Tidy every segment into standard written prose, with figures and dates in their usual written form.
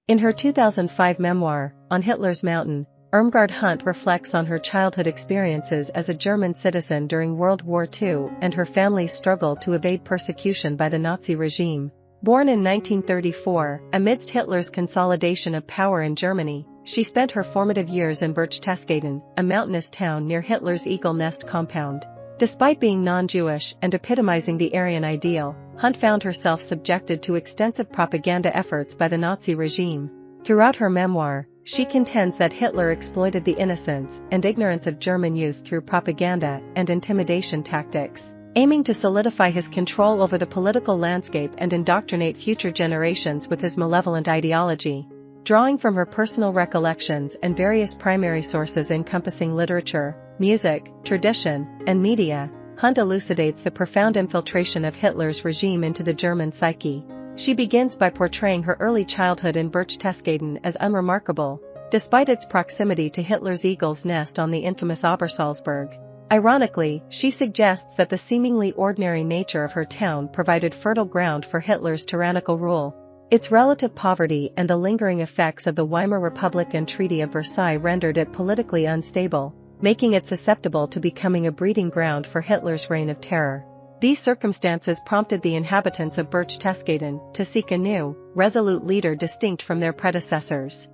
In her 2005 memoir, On Hitler's Mountain, Irmgard A reflects on her childhood experiences as a German citizen during World War II and her family's struggle to evade persecution by the Nazi regime. Born in 1934, amidst Hitler's consolidation of power in Germany, she spent her formative years in Berchtesgaden, a mountainous town near Hitler's Eagle Nest compound. Despite being non-Jewish and epitomizing the Aryan ideal, Hunt found herself subjected to extensive propaganda efforts by the Nazi regime. Throughout her memoir, she contends that Hitler exploited the innocence and ignorance of German youth through propaganda and intimidation tactics, aiming to solidify his control over the political landscape and indoctrinate future generations with his malevolent ideology. Drawing from her personal recollections and various primary sources encompassing literature, music, tradition, and media, Hunt elucidates the profound infiltration of Hitler's regime into the German psyche. She begins by portraying her early childhood in Berchtesgaden as unremarkable, despite its proximity to Hitler's Eagle's Nest on the infamous Obersalzberg. Ironically, she suggests that the seemingly ordinary nature of her town provided fertile ground for Hitler's tyrannical rule. Its relative poverty and the lingering effects of the Weimar Republic and Treaty of Versailles rendered it politically unstable, making it susceptible to becoming a breeding ground for Hitler's reign of terror. These circumstances prompted the inhabitants of Berchtesgaden to seek a new, resolute leader distinct from their predecessors.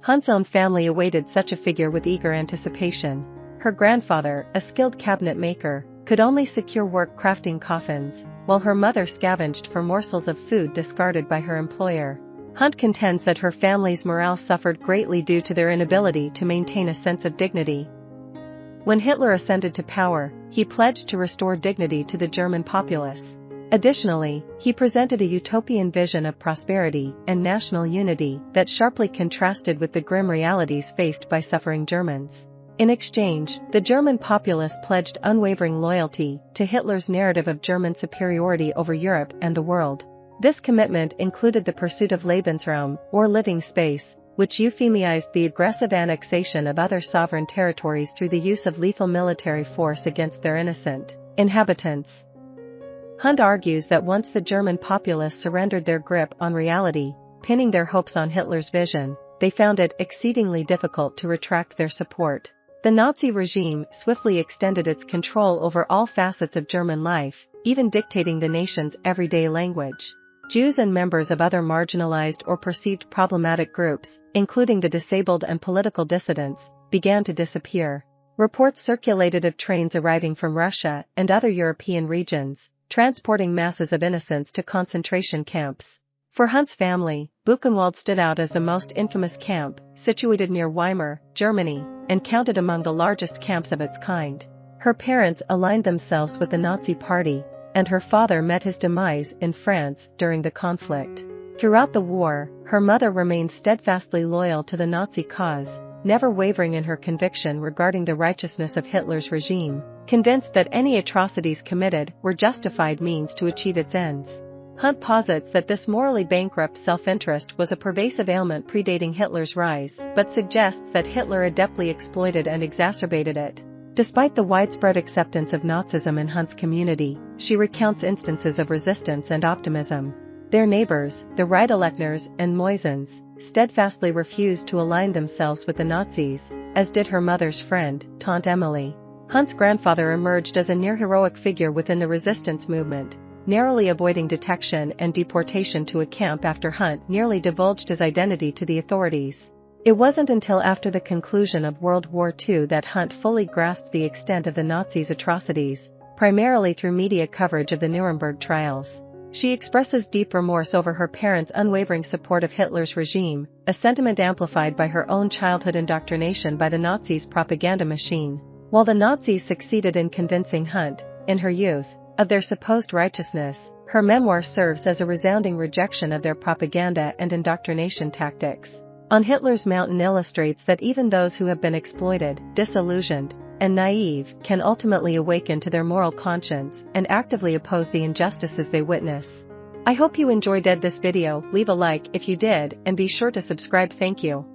Hunt's own family awaited such a figure with eager anticipation. Her grandfather, a skilled cabinet maker, could only secure work crafting coffins, while her mother scavenged for morsels of food discarded by her employer. Hunt contends that her family's morale suffered greatly due to their inability to maintain a sense of dignity. When Hitler ascended to power, he pledged to restore dignity to the German populace. Additionally, he presented a utopian vision of prosperity and national unity that sharply contrasted with the grim realities faced by suffering Germans. In exchange, the German populace pledged unwavering loyalty to Hitler's narrative of German superiority over Europe and the world. This commitment included the pursuit of Lebensraum, or living space, which euphemized the aggressive annexation of other sovereign territories through the use of lethal military force against their innocent inhabitants. Hunt argues that once the German populace surrendered their grip on reality, pinning their hopes on Hitler's vision, they found it exceedingly difficult to retract their support. The Nazi regime swiftly extended its control over all facets of German life, even dictating the nation's everyday language. Jews and members of other marginalized or perceived problematic groups, including the disabled and political dissidents, began to disappear. Reports circulated of trains arriving from Russia and other European regions, transporting masses of innocents to concentration camps. For Hunt's family, Buchenwald stood out as the most infamous camp, situated near Weimar, Germany, and counted among the largest camps of its kind. Her parents aligned themselves with the Nazi Party, and her father met his demise in France during the conflict. Throughout the war, her mother remained steadfastly loyal to the Nazi cause, never wavering in her conviction regarding the righteousness of Hitler's regime, convinced that any atrocities committed were justified means to achieve its ends. Hunt posits that this morally bankrupt self-interest was a pervasive ailment predating Hitler's rise, but suggests that Hitler adeptly exploited and exacerbated it. Despite the widespread acceptance of Nazism in Hunt's community, she recounts instances of resistance and optimism. Their neighbors, the Riedelechers and Moisens, steadfastly refused to align themselves with the Nazis, as did her mother's friend, Tante Emily. Hunt's grandfather emerged as a near-heroic figure within the resistance movement, narrowly avoiding detection and deportation to a camp after Hunt nearly divulged his identity to the authorities. It wasn't until after the conclusion of World War II that Hunt fully grasped the extent of the Nazis' atrocities, primarily through media coverage of the Nuremberg trials. She expresses deep remorse over her parents' unwavering support of Hitler's regime, a sentiment amplified by her own childhood indoctrination by the Nazis' propaganda machine. While the Nazis succeeded in convincing Hunt, in her youth, of their supposed righteousness, her memoir serves as a resounding rejection of their propaganda and indoctrination tactics. On Hitler's Mountain illustrates that even those who have been exploited, disillusioned, and naive can ultimately awaken to their moral conscience and actively oppose the injustices they witness. I hope you enjoyed this video. Leave a like if you did and be sure to subscribe. Thank you.